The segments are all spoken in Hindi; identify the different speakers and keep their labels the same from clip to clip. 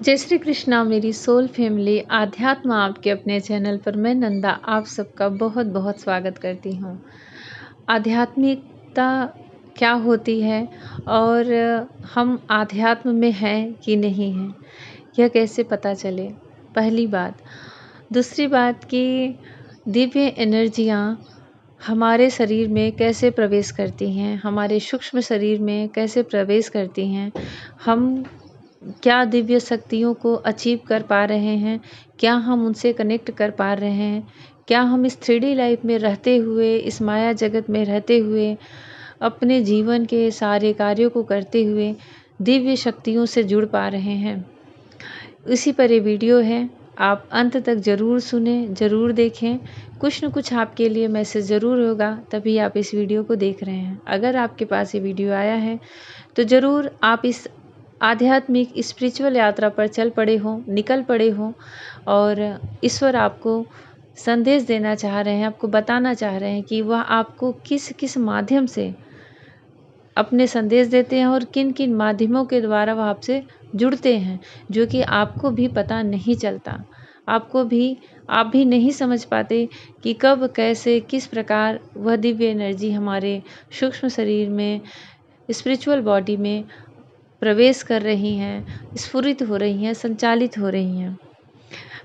Speaker 1: जय श्री कृष्णा मेरी सोल फैमिली आध्यात्म आपके अपने चैनल पर मैं नंदा आप सबका बहुत बहुत स्वागत करती हूँ। आध्यात्मिकता क्या होती है और हम आध्यात्म में हैं कि नहीं हैं, यह कैसे पता चले? पहली बात। दूसरी बात कि दिव्य एनर्जियाँ हमारे शरीर में कैसे प्रवेश करती हैं, हमारे सूक्ष्म शरीर में कैसे प्रवेश करती हैं, हम क्या दिव्य शक्तियों को अचीव कर पा रहे हैं, क्या हम उनसे कनेक्ट कर पा रहे हैं, क्या हम इस 3D लाइफ में रहते हुए, इस माया जगत में रहते हुए, अपने जीवन के सारे कार्यों को करते हुए दिव्य शक्तियों से जुड़ पा रहे हैं। इसी पर ये वीडियो है, आप अंत तक ज़रूर सुने, ज़रूर देखें। कुछ न कुछ आपके लिए मैसेज ज़रूर होगा, तभी आप इस वीडियो को देख रहे हैं। अगर आपके पास ये वीडियो आया है तो ज़रूर आप इस आध्यात्मिक स्पिरिचुअल यात्रा पर चल पड़े हों, निकल पड़े हों और ईश्वर आपको संदेश देना चाह रहे हैं, आपको बताना चाह रहे हैं कि वह आपको किस किस माध्यम से अपने संदेश देते हैं और किन किन माध्यमों के द्वारा वह आपसे जुड़ते हैं, जो कि आपको भी पता नहीं चलता। आप भी नहीं समझ पाते कि कब, कैसे, किस प्रकार वह दिव्य एनर्जी हमारे सूक्ष्म शरीर में, स्पिरिचुअल बॉडी में प्रवेश कर रही हैं, स्फुरित हो रही हैं, संचालित हो रही हैं।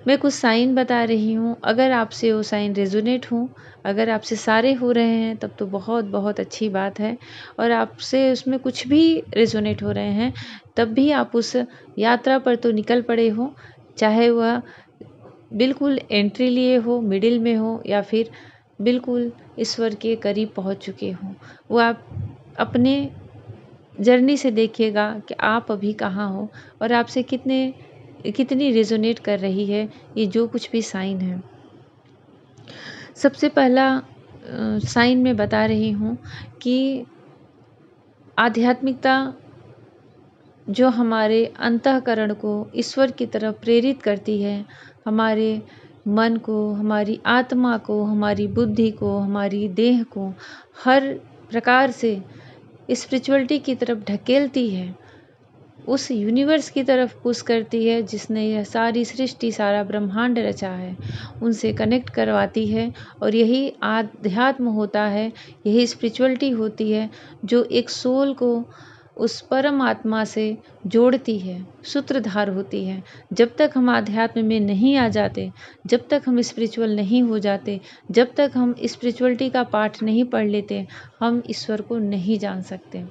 Speaker 1: मैं कुछ साइन बता रही हूँ, अगर आपसे वो साइन रेजोनेट हों, अगर आपसे सारे हो रहे हैं तब तो बहुत बहुत अच्छी बात है, और आपसे उसमें कुछ भी रेजोनेट हो रहे हैं तब भी आप उस यात्रा पर तो निकल पड़े हो, चाहे वह बिल्कुल एंट्री लिए हो, मिडिल में हो या फिर बिल्कुल ईश्वर के करीब पहुँच चुके हों। वो आप अपने जर्नी से देखिएगा कि आप अभी कहाँ हो और आपसे कितनी रेजोनेट कर रही है ये जो कुछ भी साइन है। सबसे पहला साइन मैं बता रही हूँ कि आध्यात्मिकता जो हमारे अंतःकरण को ईश्वर की तरफ प्रेरित करती है, हमारे मन को, हमारी आत्मा को, हमारी बुद्धि को, हमारी देह को हर प्रकार से स्पिरिचुअलिटी की तरफ ढकेलती है, उस यूनिवर्स की तरफ पुश करती है जिसने यह सारी सृष्टि, सारा ब्रह्मांड रचा है, उनसे कनेक्ट करवाती है। और यही आध्यात्म होता है, यही स्पिरिचुअलिटी होती है जो एक सोल को उस परम आत्मा से जोड़ती है, सूत्रधार होती है। जब तक हम आध्यात्म में नहीं आ जाते, जब तक हम स्पिरिचुअल नहीं हो जाते, जब तक हम स्पिरिचुअलिटी का पाठ नहीं पढ़ लेते, हम ईश्वर को नहीं जान सकते।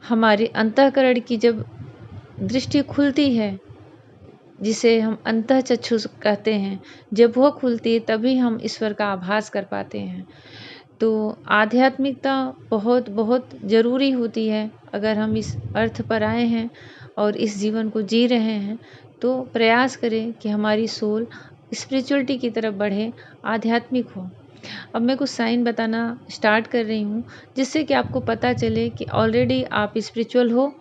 Speaker 1: हमारे अंतःकरण की जब दृष्टि खुलती है, जिसे हम अंतःचक्षु कहते हैं, जब वो खुलती है तभी हम ईश्वर का आभास कर पाते हैं। तो आध्यात्मिकता बहुत बहुत ज़रूरी होती है। अगर हम इस अर्थ पर आए हैं और इस जीवन को जी रहे हैं तो प्रयास करें कि हमारी सोल स्पिरिचुअलिटी की तरफ बढ़े, आध्यात्मिक हो। अब मैं कुछ साइन बताना स्टार्ट कर रही हूँ जिससे कि आपको पता चले कि ऑलरेडी आप स्पिरिचुअल हो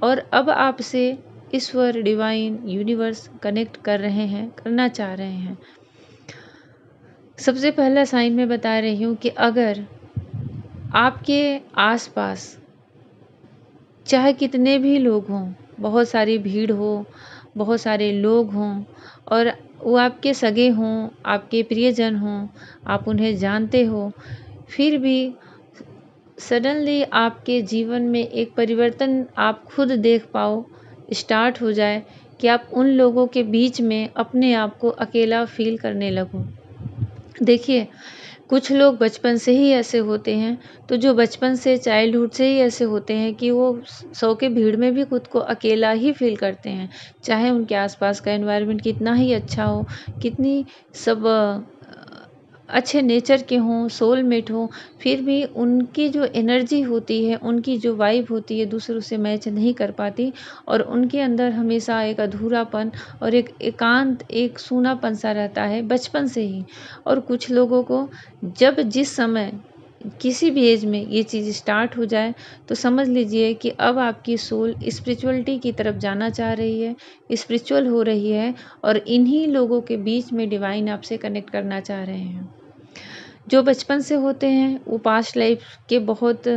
Speaker 1: और अब आपसे ईश्वर, डिवाइन, यूनिवर्स कनेक्ट कर रहे हैं, करना चाह रहे हैं। सबसे पहला साइन मैं बता रही हूँ कि अगर आपके आसपास चाहे कितने भी लोग हों, बहुत सारी भीड़ हो, बहुत सारे लोग हों और वो आपके सगे हों, आपके प्रियजन हों, आप उन्हें जानते हो, फिर भी सडनली आपके जीवन में एक परिवर्तन आप खुद देख पाओ, स्टार्ट हो जाए कि आप उन लोगों के बीच में अपने आप को अकेला फील करने लगो। देखिए, कुछ लोग बचपन से ही ऐसे होते हैं, तो जो बचपन से, चाइल्डहुड से ही ऐसे होते हैं कि वो 100 के भीड़ में भी खुद को अकेला ही फील करते हैं। चाहे उनके आसपास का एनवायरनमेंट कितना ही अच्छा हो, कितनी सब अच्छे नेचर के हों, सोलमेट हों, फिर भी उनकी जो एनर्जी होती है, उनकी जो वाइब होती है दूसरों से मैच नहीं कर पाती और उनके अंदर हमेशा एक अधूरापन और एक एकांत, एक सूनापन सा रहता है बचपन से ही। और कुछ लोगों को जब जिस समय किसी भी एज में ये चीज़ स्टार्ट हो जाए तो समझ लीजिए कि अब आपकी सोल स्पिरिचुअलिटी की तरफ जाना चाह रही है, स्पिरिचुअल हो रही है और इन्हीं लोगों के बीच में डिवाइन आपसे कनेक्ट करना चाह रहे हैं। जो बचपन से होते हैं वो पास्ट लाइफ के बहुत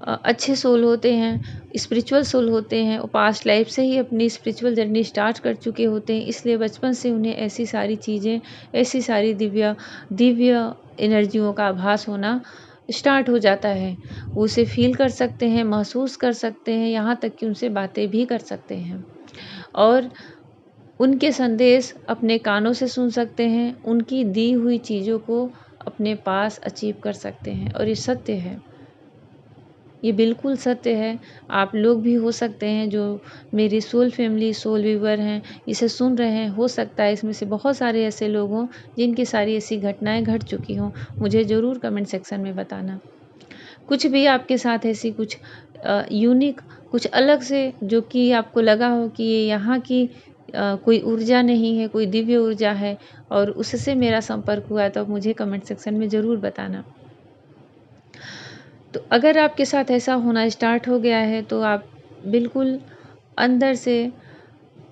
Speaker 1: अच्छे सोल होते हैं, स्पिरिचुअल सोल होते हैं, वो पास्ट लाइफ से ही अपनी स्पिरिचुअल जर्नी स्टार्ट कर चुके होते हैं, इसलिए बचपन से उन्हें ऐसी सारी चीज़ें, ऐसी सारी दिव्य दिव्य एनर्जियों का आभास होना स्टार्ट हो जाता है। वो उसे फ़ील कर सकते हैं, महसूस कर सकते हैं, यहाँ तक कि उनसे बातें भी कर सकते हैं और उनके संदेश अपने कानों से सुन सकते हैं, उनकी दी हुई चीज़ों को अपने पास अचीव कर सकते हैं और ये सत्य है। ये बिल्कुल सत्य है। आप लोग भी हो सकते हैं जो मेरी सोल फैमिली, सोल व्यूअर हैं, इसे सुन रहे हैं, हो सकता है इसमें से बहुत सारे ऐसे लोग हों जिनकी सारी ऐसी घटनाएँ घट चुकी हों। मुझे ज़रूर कमेंट सेक्शन में बताना। कुछ भी आपके साथ ऐसी कुछ यूनिक, कुछ अलग से जो कि आपको लगा हो कि ये यहाँ की कोई ऊर्जा नहीं है, कोई दिव्य ऊर्जा है और उससे मेरा संपर्क हुआ है, तो आप मुझे कमेंट सेक्शन में ज़रूर बताना। तो अगर आपके साथ ऐसा होना स्टार्ट हो गया है तो आप बिल्कुल अंदर से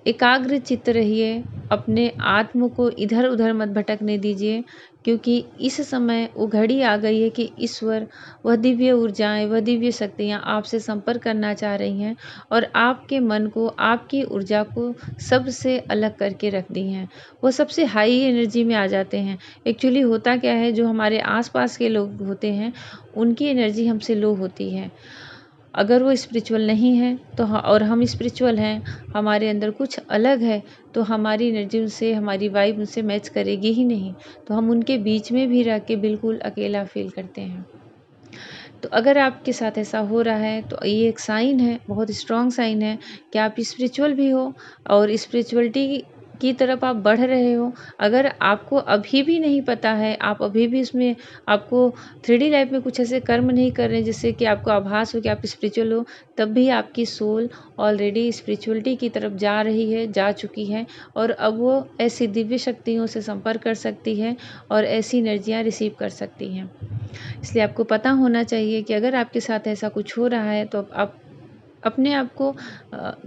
Speaker 1: एकाग्र चित्त रहिए, अपने आत्म को इधर-उधर मत भटकने दीजिए, क्योंकि इस समय वो घड़ी आ गई है कि ईश्वर, वह दिव्य ऊर्जाएँ, वह दिव्य शक्तियाँ आपसे संपर्क करना चाह रही हैं और आपके मन को, आपकी ऊर्जा को सबसे अलग करके रख दी हैं। वो सबसे हाई एनर्जी में आ जाते हैं। एक्चुअली होता क्या है, जो हमारे आस-पास के लोग होते हैं, उनकी एनर्जी हमसे लो होती है। अगर वो स्पिरिचुअल नहीं है तो और हम स्पिरिचुअल हैं, हमारे अंदर कुछ अलग है, तो हमारी एनर्जी उनसे, हमारी वाइब उनसे मैच करेगी ही नहीं। तो हम उनके बीच में भी रह के बिल्कुल अकेला फ़ील करते हैं। तो अगर आपके साथ ऐसा हो रहा है तो ये एक साइन है, बहुत स्ट्रॉन्ग साइन है कि आप स्पिरिचुअल भी हो और स्पिरिचुअलिटी की तरफ आप बढ़ रहे हो। अगर आपको अभी भी नहीं पता है, आप अभी भी इसमें, आपको 3D लाइफ में कुछ ऐसे कर्म नहीं कर रहे हैं जिससे कि आपको आभास हो कि आप स्पिरिचुअल हो, तब भी आपकी सोल ऑलरेडी स्पिरिचुअलिटी की तरफ जा रही है, जा चुकी है और अब वो ऐसी दिव्य शक्तियों से संपर्क कर सकती है और ऐसी एनर्जियाँ रिसीव कर सकती हैं। इसलिए आपको पता होना चाहिए कि अगर आपके साथ ऐसा कुछ हो रहा है तो आप अपने आप को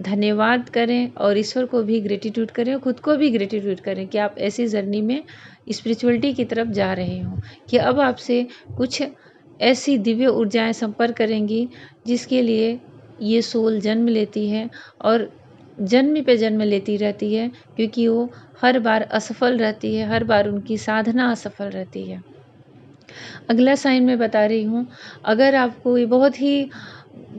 Speaker 1: धन्यवाद करें और ईश्वर को भी ग्रेटिट्यूड करें और खुद को भी ग्रेटिट्यूड करें कि आप ऐसी जर्नी में स्पिरिचुअलिटी की तरफ जा रहे हो, कि अब आपसे कुछ ऐसी दिव्य ऊर्जाएं संपर्क करेंगी जिसके लिए ये सोल जन्म लेती है और जन्म पे जन्म लेती रहती है, क्योंकि वो हर बार असफल रहती है, हर बार उनकी साधना असफल रहती है। अगला साइन मैं बता रही हूँ, अगर आपको ये बहुत ही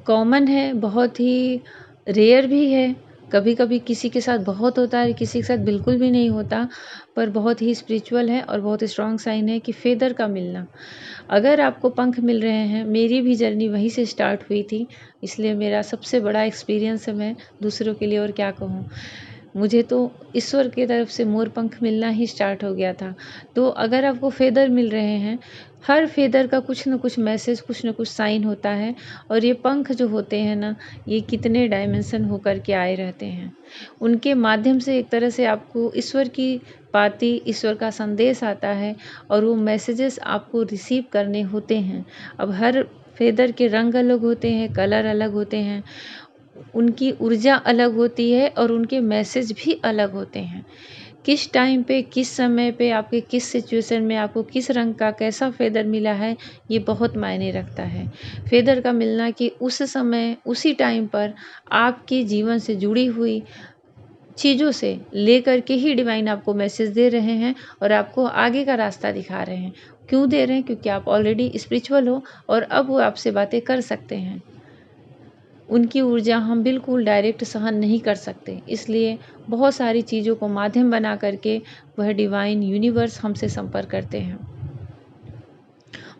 Speaker 1: कॉमन है, बहुत ही रेयर भी है, कभी-कभी किसी के साथ बहुत होता है, किसी के साथ बिल्कुल भी नहीं होता, पर बहुत ही स्पिरिचुअल है और बहुत स्ट्रॉन्ग साइन है कि फेदर का मिलना। अगर आपको पंख मिल रहे हैं, मेरी भी जर्नी वहीं से स्टार्ट हुई थी, इसलिए मेरा सबसे बड़ा एक्सपीरियंस है, मैं दूसरों के लिए और क्या कहूँ। मुझे तो ईश्वर की तरफ से मोर पंख मिलना ही स्टार्ट हो गया था। तो अगर आपको फेदर मिल रहे हैं, हर फेदर का कुछ न कुछ मैसेज, कुछ न कुछ साइन होता है और ये पंख जो होते हैं ना, ये कितने डायमेंशन होकर के आए रहते हैं। उनके माध्यम से एक तरह से आपको ईश्वर की बातें, ईश्वर का संदेश आता है और वो मैसेजेस आपको रिसीव करने होते हैं। अब हर फेदर के रंग अलग होते हैं, कलर अलग होते हैं, उनकी ऊर्जा अलग होती है और उनके मैसेज भी अलग होते हैं। किस टाइम पे, किस समय पे, आपके किस सिचुएशन में आपको किस रंग का कैसा फेदर मिला है, ये बहुत मायने रखता है। फेदर का मिलना कि उस समय, उसी टाइम पर आपके जीवन से जुड़ी हुई चीज़ों से लेकर के ही डिवाइन आपको मैसेज दे रहे हैं और आपको आगे का रास्ता दिखा रहे हैं। क्यों दे रहे हैं? क्योंकि आप ऑलरेडी स्पिरिचुअल हो और अब वो आपसे बातें कर सकते हैं। उनकी ऊर्जा हम बिल्कुल डायरेक्ट सहन नहीं कर सकते, इसलिए बहुत सारी चीज़ों को माध्यम बना करके वह डिवाइन यूनिवर्स हमसे संपर्क करते हैं।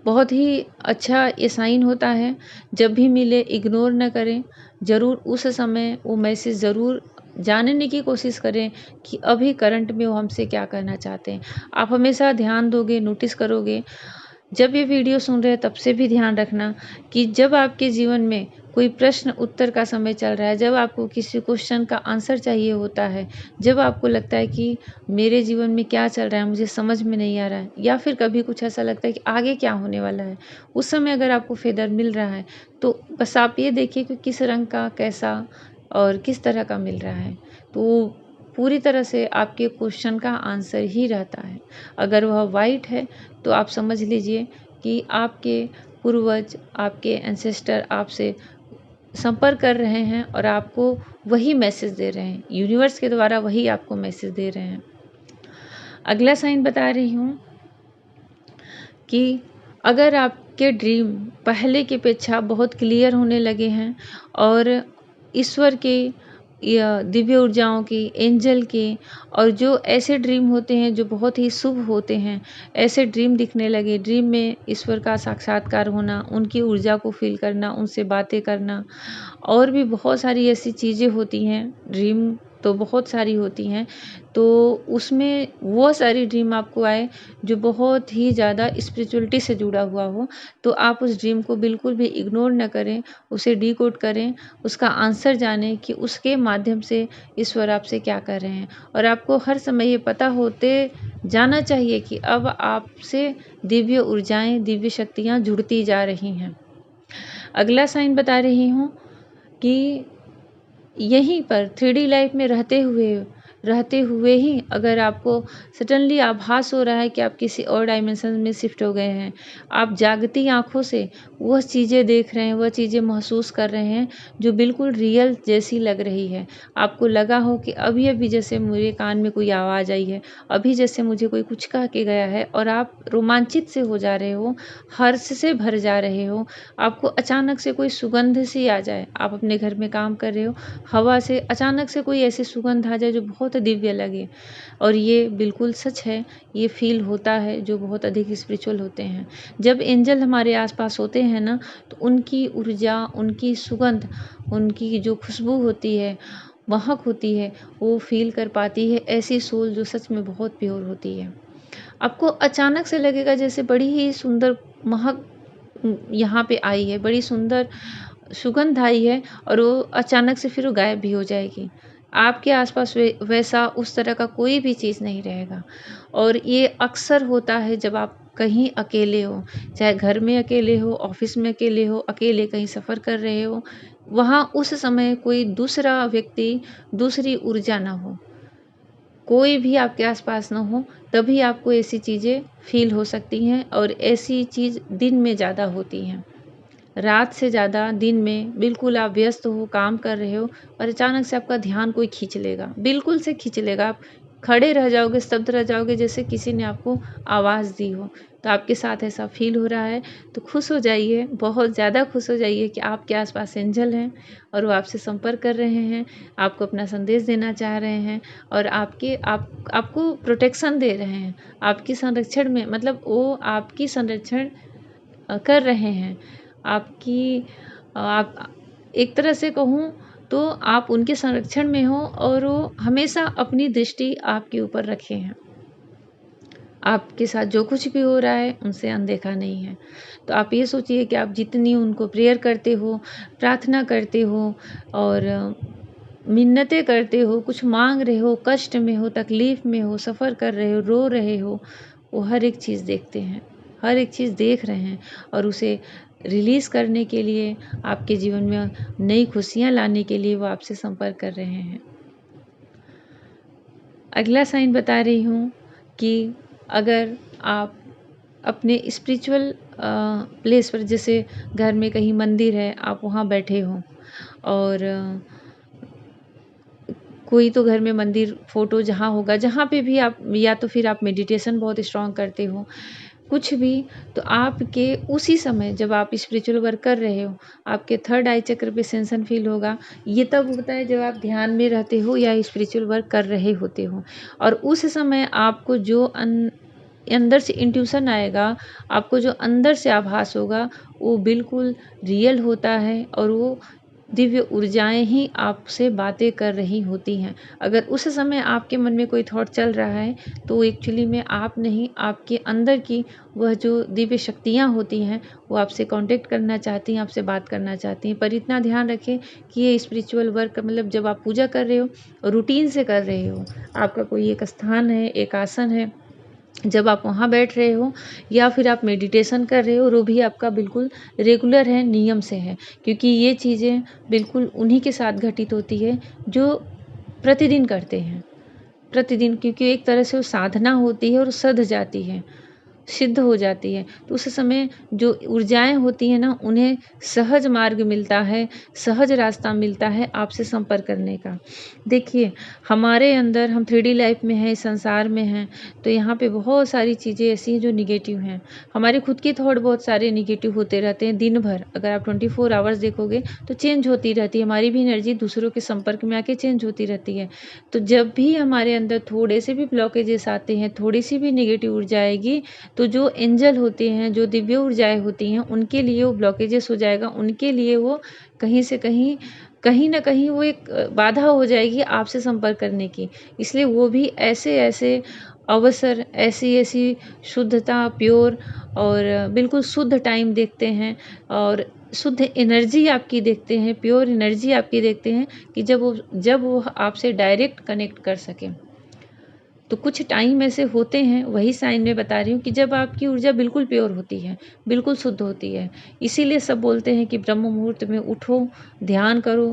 Speaker 1: बहुत ही अच्छा ये साइन होता है, जब भी मिले इग्नोर न करें, ज़रूर उस समय वो मैसेज ज़रूर जानने की कोशिश करें कि अभी करंट में वो हमसे क्या कहना चाहते हैं। आप हमेशा ध्यान दोगे, नोटिस करोगे, जब ये वीडियो सुन रहे हैं तब से भी ध्यान रखना कि जब आपके जीवन में कोई प्रश्न उत्तर का समय चल रहा है, जब आपको किसी क्वेश्चन का आंसर चाहिए होता है, जब आपको लगता है कि मेरे जीवन में क्या चल रहा है, मुझे समझ में नहीं आ रहा है, या फिर कभी कुछ ऐसा लगता है कि आगे क्या होने वाला है, उस समय अगर आपको फेदर मिल रहा है तो बस आप ये देखिए कि किस रंग का, कैसा और किस तरह का मिल रहा है, तो पूरी तरह से आपके क्वेश्चन का आंसर ही रहता है। अगर वह वाइट है तो आप समझ लीजिए कि आपके पूर्वज, आपके एंसेस्टर आपसे संपर्क कर रहे हैं और आपको वही मैसेज दे रहे हैं, यूनिवर्स के द्वारा वही आपको मैसेज दे रहे हैं। अगला साइन बता रही हूँ कि अगर आपके ड्रीम पहले की अपेक्षा बहुत क्लियर होने लगे हैं और ईश्वर के या दिव्य ऊर्जाओं की, एंजल के, और जो ऐसे ड्रीम होते हैं जो बहुत ही शुभ होते हैं, ऐसे ड्रीम दिखने लगे, ड्रीम में ईश्वर का साक्षात्कार होना, उनकी ऊर्जा को फील करना, उनसे बातें करना, और भी बहुत सारी ऐसी चीज़ें होती हैं, ड्रीम तो बहुत सारी होती हैं, तो उसमें वो सारी ड्रीम आपको आए जो बहुत ही ज़्यादा स्पिरिचुअलिटी से जुड़ा हुआ हो, तो आप उस ड्रीम को बिल्कुल भी इग्नोर ना करें, उसे डिकोड करें, उसका आंसर जानें कि उसके माध्यम से ईश्वर आपसे क्या कर रहे हैं। और आपको हर समय ये पता होते जाना चाहिए कि अब आपसे दिव्य ऊर्जाएं, दिव्य शक्तियाँ जुड़ती जा रही हैं। अगला साइन बता रही हूँ कि यहीं पर 3D लाइफ में रहते हुए ही अगर आपको सडनली आभास हो रहा है कि आप किसी और डायमेंशन में शिफ्ट हो गए हैं, आप जागती आँखों से वह चीज़ें देख रहे हैं, वह चीज़ें महसूस कर रहे हैं जो बिल्कुल रियल जैसी लग रही है। आपको लगा हो कि अभी-अभी जैसे मेरे कान में कोई आवाज़ आई है, अभी जैसे मुझे कोई कुछ कह के गया है, और आप रोमांचित से हो जा रहे हो, हर्ष से भर जा रहे हो। आपको अचानक से कोई सुगंध सी आ जाए, आप अपने घर में काम कर रहे हो, हवा से अचानक से कोई ऐसी सुगंध आ जाए जो बहुत दिव्य लगे, और ये बिल्कुल सच है, ये फील होता है जो बहुत अधिक स्पिरिचुअल होते हैं। जब एंजल हमारे आसपास होते हैं ना, तो उनकी ऊर्जा, उनकी सुगंध, उनकी जो खुशबू होती है, महक होती है, वो फील कर पाती है ऐसी सोल जो सच में बहुत प्योर होती है। आपको अचानक से लगेगा जैसे बड़ी ही सुंदर महक यहाँ पे आई है, बड़ी सुंदर सुगंध आई है, और वो अचानक से फिर वो गायब भी हो जाएगी। आपके आसपास वैसा उस तरह का कोई भी चीज़ नहीं रहेगा। और ये अक्सर होता है जब आप कहीं अकेले हो, चाहे घर में अकेले हो, ऑफिस में अकेले हो, अकेले कहीं सफ़र कर रहे हो, वहाँ उस समय कोई दूसरा व्यक्ति, दूसरी ऊर्जा ना हो, कोई भी आपके आसपास ना हो, तभी आपको ऐसी चीज़ें फील हो सकती हैं। और ऐसी चीज़ दिन में ज़्यादा होती हैं, रात से ज़्यादा दिन में। बिल्कुल आप व्यस्त हो, काम कर रहे हो, और अचानक से आपका ध्यान कोई खींच लेगा, बिल्कुल से खींच लेगा। आप खड़े रह जाओगे, स्तब्ध रह जाओगे, जैसे किसी ने आपको आवाज़ दी हो। तो आपके साथ ऐसा फील हो रहा है तो खुश हो जाइए, बहुत ज़्यादा खुश हो जाइए कि आपके आसपास एंजल हैं और वो आपसे संपर्क कर रहे हैं, आपको अपना संदेश देना चाह रहे हैं, और आपको प्रोटेक्शन दे रहे हैं, आपकी संरक्षण में, मतलब वो आपकी संरक्षण कर रहे हैं। आपकी आप एक तरह से कहूँ तो आप उनके संरक्षण में हो, और वो हमेशा अपनी दृष्टि आपके ऊपर रखे हैं। आपके साथ जो कुछ भी हो रहा है उनसे अनदेखा नहीं है। तो आप ये सोचिए कि आप जितनी उनको प्रेयर करते हो, प्रार्थना करते हो, और मिन्नतें करते हो, कुछ मांग रहे हो, कष्ट में हो, तकलीफ़ में हो, सफ़र कर रहे हो, रो रहे हो, वो हर एक चीज़ देखते हैं, हर एक चीज़ देख रहे हैं, और उसे रिलीज़ करने के लिए, आपके जीवन में नई खुशियाँ लाने के लिए वो आपसे संपर्क कर रहे हैं। अगला साइन बता रही हूँ कि अगर आप अपने स्पिरिचुअल प्लेस पर, जैसे घर में कहीं मंदिर है, आप वहाँ बैठे हो, और कोई तो घर में मंदिर फ़ोटो जहाँ होगा, जहाँ पे भी आप, या तो फिर आप मेडिटेशन बहुत स्ट्रॉन्ग करते हो, कुछ भी, तो आपके उसी समय जब आप स्पिरिचुअल वर्क कर रहे हो, आपके थर्ड आई चक्र पे सेंसन फील होगा। ये तब होता है जब आप ध्यान में रहते हो या स्पिरिचुअल वर्क कर रहे होते हो, और उस समय आपको जो अंदर से इंट्यूशन आएगा, आपको जो अंदर से आभास होगा, वो बिल्कुल रियल होता है, और वो दिव्य ऊर्जाएं ही आपसे बातें कर रही होती हैं। अगर उस समय आपके मन में कोई थॉट चल रहा है, तो एक्चुअली में आप नहीं, आपके अंदर की वह जो दिव्य शक्तियाँ होती हैं, वो आपसे कांटेक्ट करना चाहती हैं, आपसे बात करना चाहती हैं। पर इतना ध्यान रखें कि ये स्पिरिचुअल वर्क, मतलब जब आप पूजा कर रहे हो, रूटीन से कर रहे हो, आपका कोई एक स्थान है, एक आसन है, जब आप वहाँ बैठ रहे हो, या फिर आप मेडिटेशन कर रहे हो, और वो भी आपका बिल्कुल रेगुलर है, नियम से है, क्योंकि ये चीज़ें बिल्कुल उन्हीं के साथ घटित होती है जो प्रतिदिन करते हैं, प्रतिदिन, क्योंकि एक तरह से वो साधना होती है और सध जाती है। सिद्ध हो जाती है। तो उस समय जो ऊर्जाएँ होती हैं ना, उन्हें सहज मार्ग मिलता है, सहज रास्ता मिलता है आपसे संपर्क करने का। देखिए, हमारे अंदर हम 3D लाइफ़ में हैं, संसार में हैं, तो यहाँ पे बहुत सारी चीज़ें ऐसी हैं जो नेगेटिव हैं। हमारे खुद के थॉट बहुत सारे नेगेटिव होते रहते हैं दिन भर। अगर आप 24 आवर्स देखोगे तो चेंज होती रहती है, हमारी भी एनर्जी दूसरों के संपर्क में आके चेंज होती रहती है। तो जब भी हमारे अंदर थोड़े से भी ब्लॉकेजेस आते हैं, थोड़ी-सी भी नेगेटिव ऊर्जा आएगी, तो जो एंजल होते हैं, जो दिव्य ऊर्जाएँ होती हैं, उनके लिए वो ब्लॉकेजेस हो जाएगा, उनके लिए वो कहीं से कहीं, कहीं न कहीं वो एक बाधा हो जाएगी आपसे संपर्क करने की। इसलिए वो भी ऐसे-ऐसे अवसर, ऐसी-ऐसी शुद्धता, प्योर और बिल्कुल शुद्ध टाइम देखते हैं और शुद्ध एनर्जी आपकी देखते हैं, प्योर एनर्जी आपकी देखते हैं कि जब वो आपसे डायरेक्ट कनेक्ट कर सकें। तो कुछ टाइम ऐसे होते हैं, वही साइन मैं बता रही हूँ कि जब आपकी ऊर्जा बिल्कुल प्योर होती है, बिल्कुल शुद्ध होती है। इसीलिए सब बोलते हैं कि ब्रह्म मुहूर्त में उठो, ध्यान करो,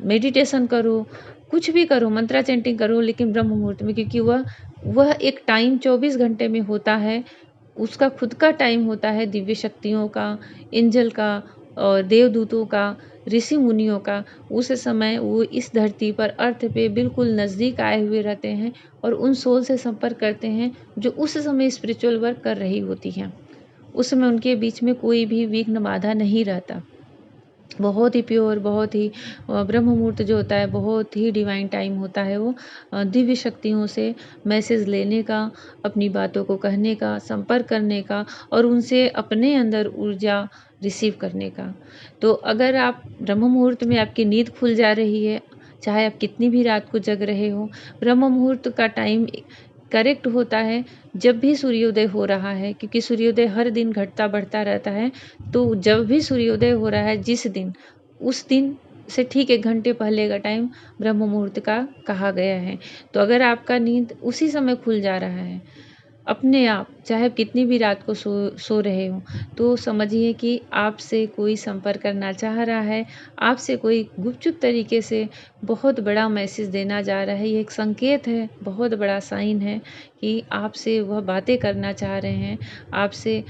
Speaker 1: मेडिटेशन करो, कुछ भी करो, मंत्रा चैंटिंग करो, लेकिन ब्रह्म मुहूर्त में, क्योंकि वह एक टाइम 24 घंटे में होता है। उसका खुद का टाइम होता है दिव्य शक्तियों का, एंजल का और देवदूतों का, ऋषि मुनियों का। उस समय वो इस धरती पर अर्थ पे बिल्कुल नज़दीक आए हुए रहते हैं और उन सोल से संपर्क करते हैं जो उस समय स्पिरिचुअल वर्क कर रही होती हैं। उस समय उनके बीच में कोई भी विघ्न बाधा नहीं रहता। बहुत ही प्योर, बहुत ही ब्रह्म मुहूर्त जो होता है बहुत ही डिवाइन टाइम होता है वो। दिव्य शक्तियों से मैसेज लेने का, अपनी बातों को कहने का, संपर्क करने का और उनसे अपने अंदर ऊर्जा रिसीव करने का। तो अगर आप ब्रह्म मुहूर्त में आपकी नींद खुल जा रही है, चाहे आप कितनी भी रात को जग रहे हो, ब्रह्म मुहूर्त का टाइम करेक्ट होता है जब भी सूर्योदय हो रहा है, क्योंकि सूर्योदय हर दिन घटता बढ़ता रहता है। तो जब भी सूर्योदय हो रहा है जिस दिन, उस दिन से ठीक 1 घंटे पहले का टाइम ब्रह्म मुहूर्त का कहा गया है। तो अगर आपका नींद उसी समय खुल जा रहा है अपने आप, चाहे आप कितनी भी रात को सो रहे हो, तो समझिए कि आपसे कोई संपर्क करना चाह रहा है, आपसे कोई गुपचुप तरीके से बहुत बड़ा मैसेज देना जा रहा है। ये एक संकेत है, बहुत बड़ा साइन है कि आपसे वह बातें करना चाह रहे हैं, आपसे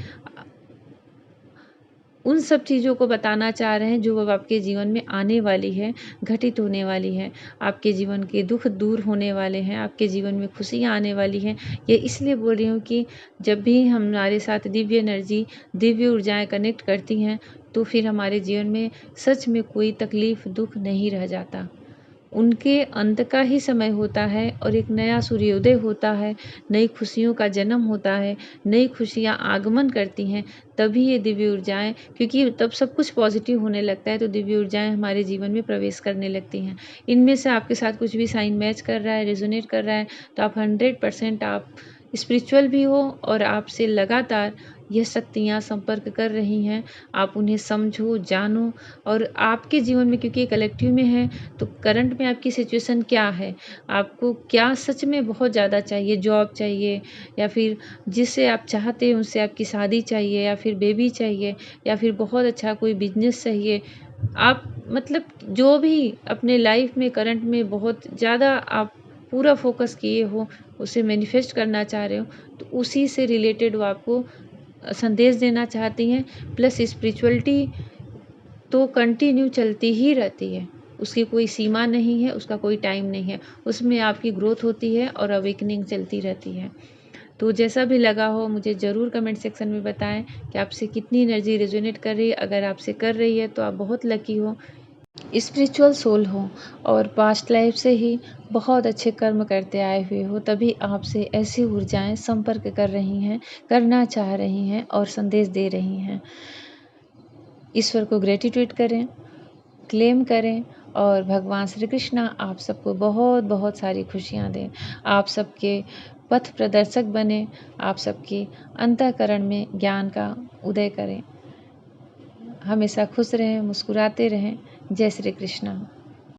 Speaker 1: उन सब चीज़ों को बताना चाह रहे हैं जो अब आपके जीवन में आने वाली है, घटित होने वाली है। आपके जीवन के दुःख दूर होने वाले हैं, आपके जीवन में खुशियाँ आने वाली हैं। ये इसलिए बोल रही हूँ कि जब भी हमारे साथ दिव्य एनर्जी, दिव्य ऊर्जाएँ कनेक्ट करती हैं, तो फिर हमारे जीवन में सच में कोई तकलीफ़, दुःख नहीं रह जाता। उनके अंत का ही समय होता है और एक नया सूर्योदय होता है, नई खुशियों का जन्म होता है, नई खुशियाँ आगमन करती हैं, तभी ये दिव्य ऊर्जाएँ, क्योंकि तब सब कुछ पॉज़िटिव होने लगता है, तो दिव्य ऊर्जाएँ हमारे जीवन में प्रवेश करने लगती हैं। इनमें से आपके साथ कुछ भी साइन मैच कर रहा है, रेज़ोनेट कर रहा है, तो आप 100% आप स्पिरिचुअल भी हो और आपसे लगातार यह शक्तियाँ संपर्क कर रही हैं। आप उन्हें समझो, जानो और आपके जीवन में, क्योंकि ये कलेक्टिव में है, तो करंट में आपकी सिचुएशन क्या है? आपको क्या सच में बहुत ज़्यादा चाहिए? जॉब चाहिए या फिर जिससे आप चाहते हैं उससे आपकी शादी चाहिए या फिर बेबी चाहिए या फिर बहुत अच्छा कोई बिज़नेस चाहिए? आप मतलब जो भी अपने लाइफ़ में करंट में बहुत ज़्यादा आप पूरा फ़ोकस किए हो, उसे मैनिफेस्ट करना चाह रहे हो, तो उसी से रिलेटेड वो आपको संदेश देना चाहती हैं। प्लस स्पिरिचुअलिटी तो कंटिन्यू चलती ही रहती है, उसकी कोई सीमा नहीं है, उसका कोई टाइम नहीं है, उसमें आपकी ग्रोथ होती है और अवेकनिंग चलती रहती है। तो जैसा भी लगा हो मुझे ज़रूर कमेंट सेक्शन में बताएं कि आपसे कितनी एनर्जी रेजोनेट कर रही है। अगर आपसे कर रही है तो आप बहुत लकी हो, स्पिरिचुअल सोल हो और पास्ट लाइफ से ही बहुत अच्छे कर्म करते आए हुए हो, तभी आपसे ऐसी ऊर्जाएं संपर्क कर रही हैं, करना चाह रही हैं और संदेश दे रही हैं। ईश्वर को ग्रेटिट्यूड करें, क्लेम करें और भगवान श्री कृष्णा आप सबको बहुत बहुत सारी खुशियाँ दें, आप सबके पथ प्रदर्शक बने, आप सबके अंतःकरण में ज्ञान का उदय करें। हमेशा खुश रहें, मुस्कुराते रहें। जय श्री कृष्णा।